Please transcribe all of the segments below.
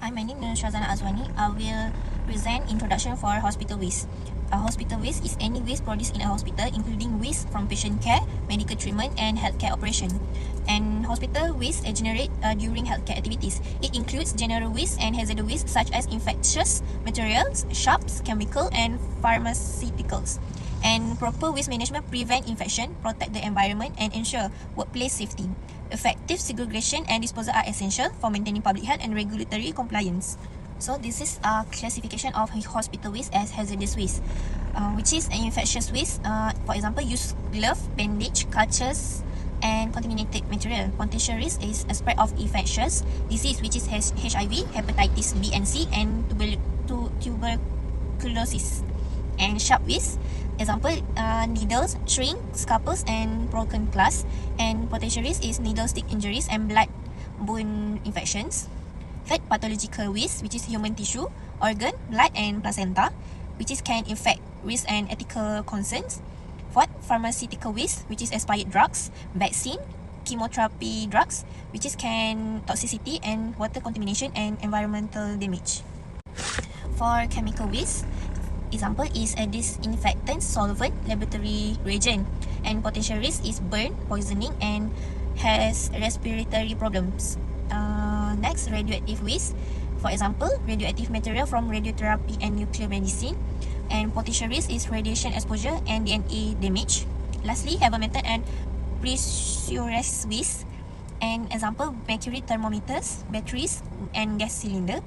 Hi, my name is Nursyazana Azwani. I will present introduction for hospital waste. Hospital waste is any waste produced in a hospital, including waste from patient care, medical treatment, and healthcare operation. And hospital waste generate during healthcare activities. It includes general waste and hazardous waste such as infectious materials, sharps, chemical, and pharmaceuticals. And proper waste management prevent infection, protect the environment, and ensure workplace safety. Effective segregation and disposal are essential for maintaining public health and regulatory compliance. So this is a classification of hospital waste as hazardous waste, which is an infectious waste. For example, used glove, bandage, cultures, and contaminated material. Potential risk is a spread of infectious disease, which is HIV, hepatitis B and C, and tuberculosis. And sharp waste, example, needles, shrink, scalpels, and broken glass. And potential risk is needle stick injuries and blood-borne infections. Third, pathological waste, which is human tissue, organ, blood, and placenta, which is can infect, risk and ethical concerns. Fourth, pharmaceutical waste, which is expired drugs, vaccine, chemotherapy drugs, which is can toxicity and water contamination and environmental damage. For chemical waste, example is a disinfectant, solvent, laboratory reagent, and potential risk is burn, poisoning, and has respiratory problems. Next, radioactive waste. For example, radioactive material from radiotherapy and nuclear medicine, and potential risk is radiation exposure and DNA damage. Lastly, heavy metal and precious waste, and example, mercury thermometers, batteries, and gas cylinder.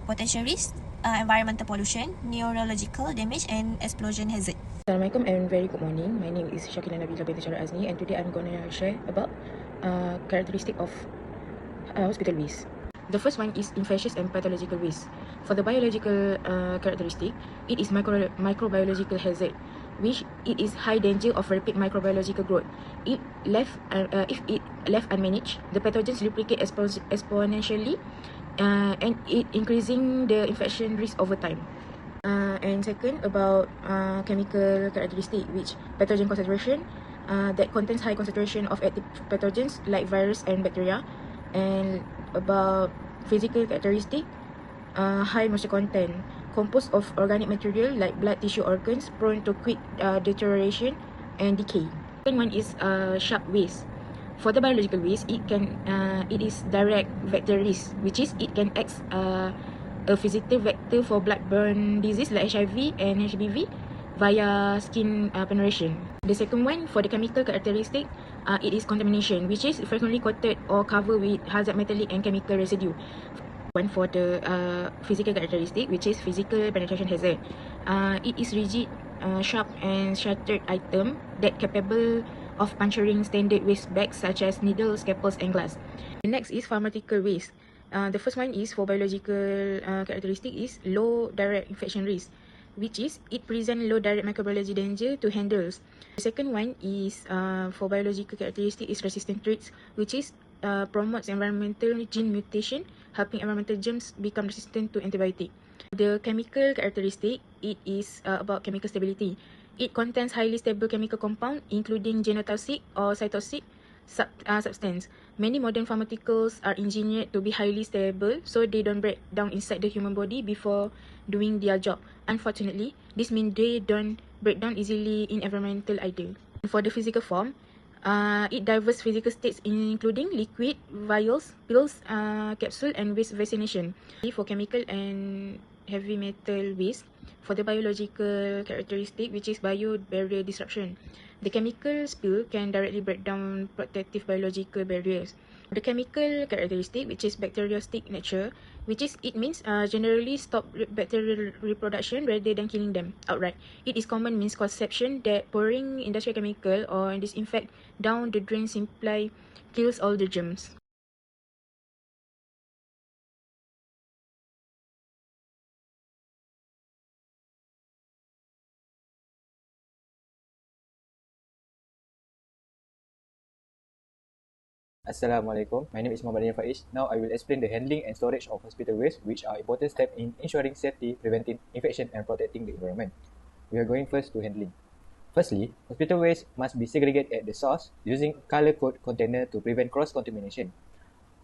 Potential risk, environmental pollution, neurological damage, and explosion hazard. Assalamualaikum and very good morning. My name is Syauqina Nabilah binti Aznee, and today I'm going to share about characteristic of hospital waste. The first one is infectious and pathological waste. For the biological characteristic, it is microbiological hazard, which it is high danger of rapid microbiological growth. If it left unmanaged, the pathogens replicate exponentially, and it increasing the infection risk over time. And second, about chemical characteristic, which pathogen concentration that contains high concentration of active pathogens like virus and bacteria. And about physical characteristic, high moisture content, composed of organic material like blood, tissue, organs, prone to quick deterioration and decay. Second one is sharp waste. For the biological waste, it is direct vector risk, which is it can act a physical vector for blood-borne disease like HIV and HBV via skin penetration. The second one, for the chemical characteristic, it is contamination, which is frequently coated or covered with hazard metallic and chemical residue. One for the physical characteristic, which is physical penetration hazard. It is rigid, sharp, and shattered item that capable of puncturing standard waste bags such as needles, scalpels, and glass. The next is pharmaceutical waste. The first one is for biological characteristic is low direct infection risk, which is it present low direct microbiology danger to handles. The second one is for biological characteristic is resistant traits, which is promotes environmental gene mutation, helping environmental germs become resistant to antibiotic. The chemical characteristic, it is about chemical stability. It contains highly stable chemical compound, including genotoxic or cytotoxic substance. Many modern pharmaceuticals are engineered to be highly stable, so they don't break down inside the human body before doing their job. Unfortunately, this means they don't break down easily in environmental either. For the physical form, it diverse physical states including liquid, vials, pills, capsule, and waste vaccination. For chemical and heavy metal waste, for the biological characteristic, which is bio-barrier disruption. The chemical spill can directly break down protective biological barriers. The chemical characteristic, which is bacteriostic nature, which is it means generally stop bacterial reproduction rather than killing them outright. It is common misconception that pouring industrial chemical or disinfect down the drain simply kills all the germs. Assalamualaikum. My name is Mohamad and Faiz. Now I will explain the handling and storage of hospital waste, which are important steps in ensuring safety, preventing infection, and protecting the environment. We are going first to handling. Firstly, hospital waste must be segregated at the source using color-code container to prevent cross-contamination.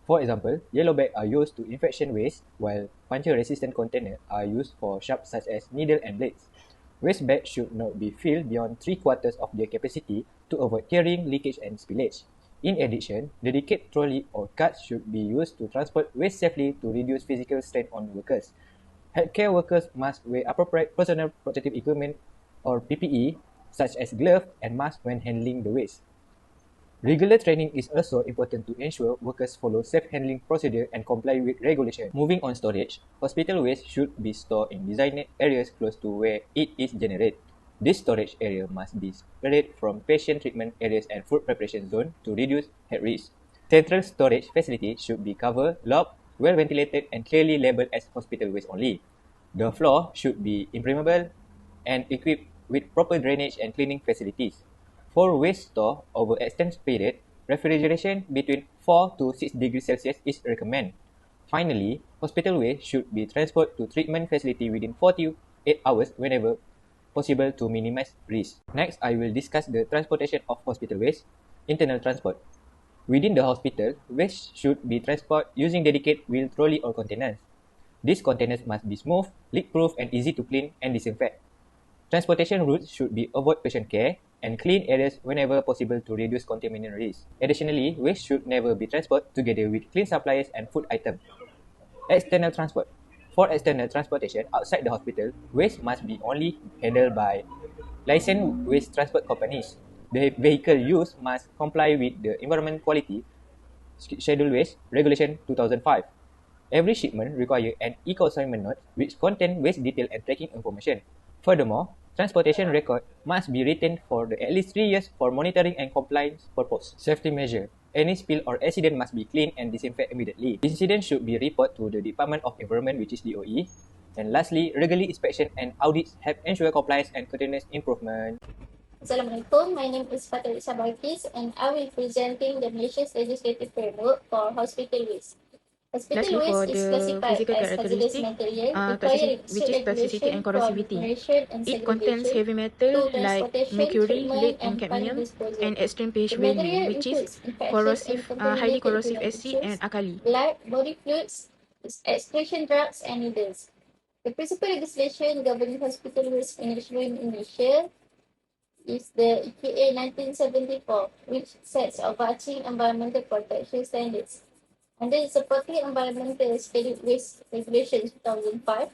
For example, yellow bags are used to infection waste, while puncture-resistant containers are used for sharps such as needle and blades. Waste bags should not be filled beyond 3/4 of their capacity to avoid tearing, leakage, and spillage. In addition, dedicated trolley or carts should be used to transport waste safely to reduce physical strain on workers. Healthcare workers must wear appropriate personal protective equipment or PPE, such as gloves and masks when handling the waste. Regular training is also important to ensure workers follow safe handling procedure and comply with regulation. Moving on storage, hospital waste should be stored in designated areas close to where it is generated. This storage area must be separated from patient treatment areas and food preparation zone to reduce health risk. Central storage facility should be covered, locked, well ventilated, and clearly labeled as hospital waste only. The floor should be impermeable and equipped with proper drainage and cleaning facilities. For waste store over extended period, refrigeration between 4 to 6 degrees Celsius is recommended. Finally, hospital waste should be transported to treatment facility within 48 hours whenever possible to minimize risk. Next, I will discuss the transportation of hospital waste. Internal transport. Within the hospital, waste should be transported using dedicated wheel trolley or containers. These containers must be smooth, leak-proof, and easy to clean and disinfect. Transportation routes should be avoid patient care and clean areas whenever possible to reduce contaminant risk. Additionally, waste should never be transported together with clean supplies and food items. External transport. For external transportation outside the hospital, waste must be only handled by licensed waste transport companies. The vehicle used must comply with the Environment Quality Schedule Waste Regulation 2005. Every shipment requires an eco-assignment note which contains waste detail and tracking information. Furthermore, transportation record must be retained for at least 3 years for monitoring and compliance purpose. Safety measure. Any spill or accident must be cleaned and disinfected immediately. Incident should be reported to the Department of Environment, which is DOE. And lastly, regular inspection and audits help ensure compliance and continuous improvement. Assalamualaikum, my name is Fatin Balqis and I will presenting the Malaysia's legislative framework for hospital waste. Lastly, Hospital for waste is the classified physical as hazardous characteristic, material requiring which is strict toxicity and regulation from corrosivity. generation and It contains segregation heavy metal to like transportation, mercury, lead, treatment, and and final cadmium, disposal. and extreme pH The value, material which is includes infectious and highly contaminated corrosive human acid and tissues, alkali. blood, body fluids, excretion drugs, and needles. The principal legislation governing hospital waste management in Malaysia is the EPA 1974, which sets overarching environmental protection standards. Under the Supporting Environmental Scheduled Waste Regulation 2005,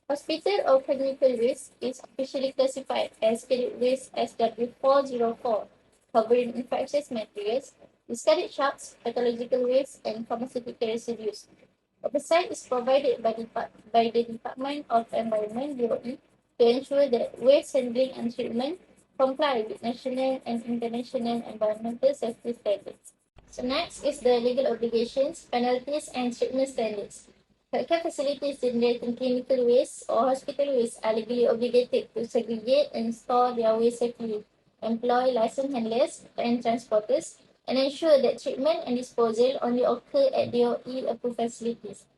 hospital or clinical waste is officially classified as scheduled waste SW404, covering infectious materials, discarded sharps, pathological waste, and pharmaceutical residues. Oversight is provided by the Department of Environment (DOE) to ensure that waste handling and treatment comply with national and international environmental safety standards. So next is the legal obligations, penalties, and treatment standards. Healthcare facilities generating clinical waste or hospital waste are legally obligated to segregate and store their waste safely, employ licensed handlers and transporters, and ensure that treatment and disposal only occur at DOE-approved facilities.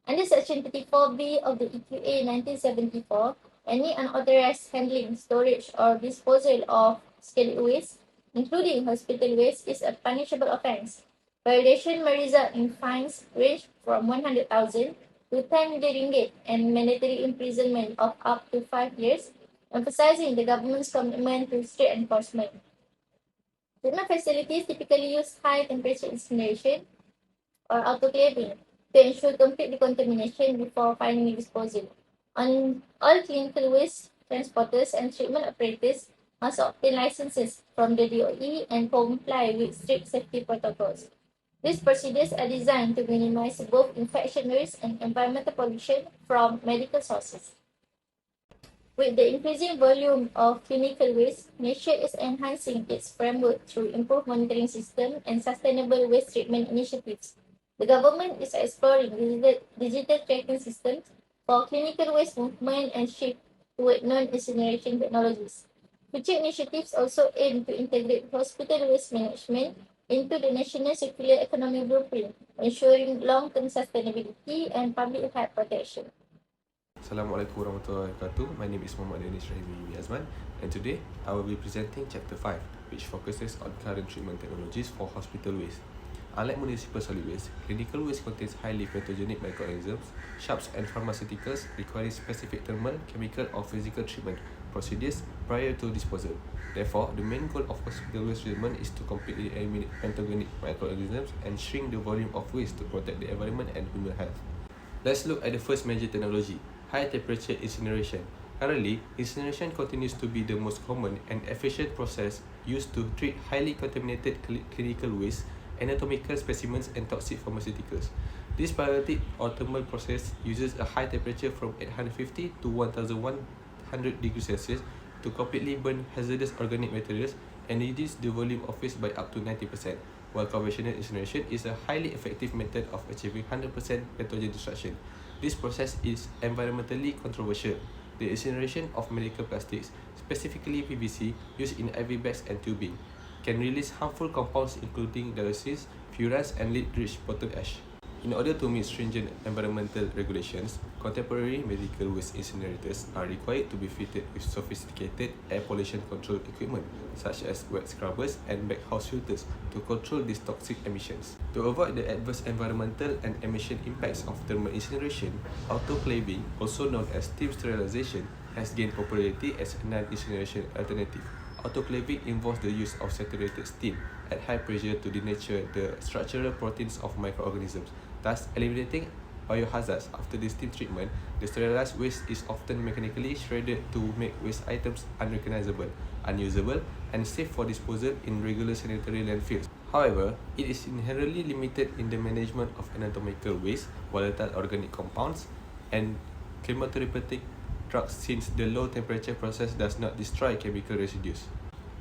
Under Section 34B of the EQA 1974, any unauthorized handling, storage, or disposal of scheduled waste, including hospital waste, is a punishable offence. Violation may result in fines range from 100,000 to 10 million ringgit and mandatory imprisonment of up to 5 years, emphasizing the government's commitment to strict enforcement. Treatment facilities typically use high temperature incineration or autoclaving to ensure complete decontamination before final disposal. On all clinical waste transporters and treatment operators must obtain licenses from the DOE and comply with strict safety protocols. These procedures are designed to minimize both infection risk and environmental pollution from medical sources. With the increasing volume of clinical waste, Malaysia is enhancing its framework through improved monitoring system and sustainable waste treatment initiatives. The government is exploring digital tracking systems for clinical waste movement and shift toward non-incineration technologies. Future initiatives also aim to integrate hospital waste management into the national circular economy blueprint, ensuring long-term sustainability and public health protection. Assalamualaikum warahmatullahi wabarakatuh. My name is Mohamad Rahimi Azman, and today I will be presenting Chapter 5, which focuses on current treatment technologies for hospital waste. Unlike municipal solid waste, clinical waste contains highly pathogenic microorganisms, sharps and pharmaceuticals requiring specific thermal, chemical or physical treatment procedures prior to disposal. Therefore, the main goal of hospital waste treatment is to completely eliminate pathogenic microorganisms and shrink the volume of waste to protect the environment and human health. Let's look at the first major technology, high temperature incineration. Currently, incineration continues to be the most common and efficient process used to treat highly contaminated clinical waste, anatomical specimens and toxic pharmaceuticals. This biotic or thermal process uses a high temperature from 850 to 1100 degrees Celsius to completely burn hazardous organic materials and reduce the volume of waste by up to 90%, while conventional incineration is a highly effective method of achieving 100% pathogen destruction. This process is environmentally controversial. The incineration of medical plastics, specifically PVC, used in IV bags and tubing, can release harmful compounds including dioxins, furans, and lead-rich bottle ash. In order to meet stringent environmental regulations, contemporary medical waste incinerators are required to be fitted with sophisticated air pollution control equipment, such as wet scrubbers and baghouse filters, to control these toxic emissions. To avoid the adverse environmental and emission impacts of thermal incineration, autoclaving, also known as steam sterilization, has gained popularity as a non-incineration alternative. Autoclaving involves the use of saturated steam at high pressure to denature the structural proteins of microorganisms, thus eliminating biohazards. After the steam treatment, the sterilized waste is often mechanically shredded to make waste items unrecognizable, unusable, and safe for disposal in regular sanitary landfills. However, it is inherently limited in the management of anatomical waste, volatile organic compounds, and chemotherapeutic drugs, since the low temperature process does not destroy chemical residues.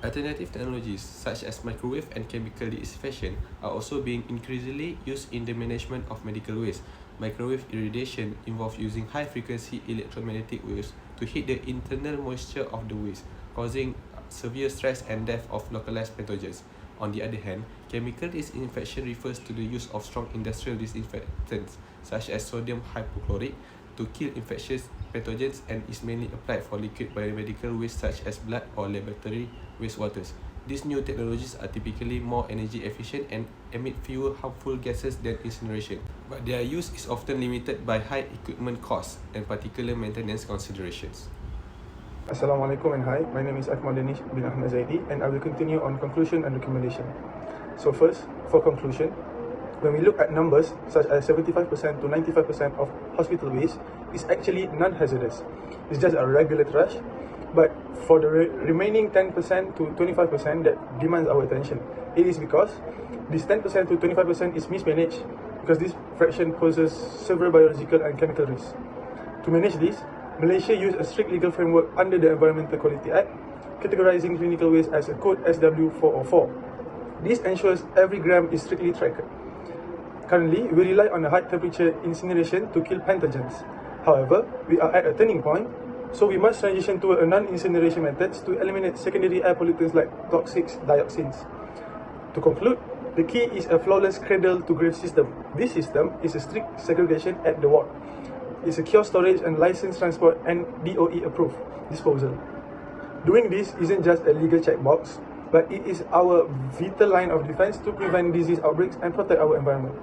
Alternative technologies such as microwave and chemical deacidification are also being increasingly used in the management of medical waste. Microwave irradiation involves using high-frequency electromagnetic waves to heat the internal moisture of the waste, causing severe stress and death of localized pathogens. On the other hand, chemical disinfection refers to the use of strong industrial disinfectants such as sodium hypochlorite to kill infectious pathogens and is mainly applied for liquid biomedical waste such as blood or laboratory wastewaters. These new technologies are typically more energy efficient and emit fewer harmful gases than incineration, but their use is often limited by high equipment costs and particular maintenance considerations. Assalamualaikum and hi, my name is Ahmad Danish bin Ahmad Zaidee, and I will continue on conclusion and recommendation. So first, for conclusion, when we look at numbers such as 75% to 95% of hospital waste is actually non-hazardous. It's just a regular trash, but for the remaining 10% to 25% that demands our attention, it is because this 10% to 25% is mismanaged, because this fraction poses several biological and chemical risks. To manage this, Malaysia used a strict legal framework under the Environmental Quality Act, categorizing clinical waste as a code SW404. This ensures every gram is strictly tracked. Currently, we rely on a high temperature incineration to kill pathogens. However, we are at a turning point, so we must transition to a non-incineration methods to eliminate secondary air pollutants like toxic dioxins. To conclude, the key is a flawless cradle-to-grave system. This system is a strict segregation at the ward. It's secure storage and licensed transport and DOE approved disposal. Doing this isn't just a legal checkbox, but it is our vital line of defense to prevent disease outbreaks and protect our environment.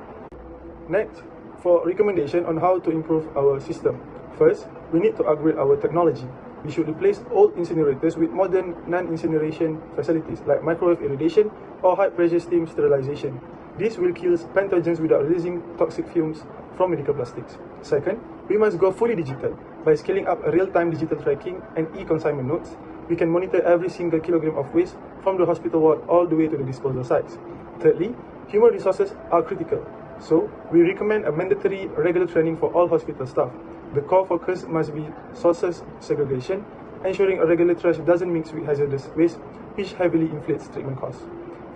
Next, for recommendation on how to improve our system. First, we need to upgrade our technology. We should replace old incinerators with modern non-incineration facilities like microwave irradiation or high-pressure steam sterilization. This will kill pathogens without releasing toxic fumes from medical plastics. Second, we must go fully digital. By scaling up a real-time digital tracking and e-consignment notes, we can monitor every single kilogram of waste from the hospital ward all the way to the disposal sites. Thirdly, human resources are critical. So, we recommend a mandatory regular training for all hospital staff. The core focus must be sources segregation, ensuring a regular trash doesn't mix with hazardous waste, which heavily inflates treatment costs.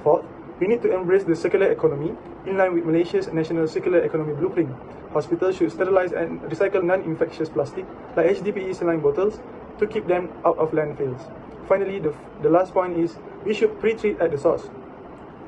Fourth, we need to embrace the circular economy in line with Malaysia's National Circular Economy Blueprint. Hospitals should sterilize and recycle non-infectious plastic like HDPE saline bottles to keep them out of landfills. Finally, the last point is we should pre-treat at the source.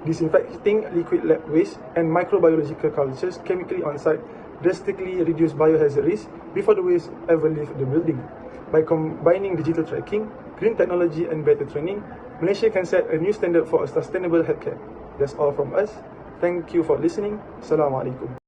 Disinfecting liquid lab waste and microbiological cultures chemically on site drastically reduce biohazard risk before the waste ever leave the building. By combining digital tracking, green technology and better training, Malaysia can set a new standard for a sustainable healthcare. That's all from us. Thank you for listening. Assalamualaikum.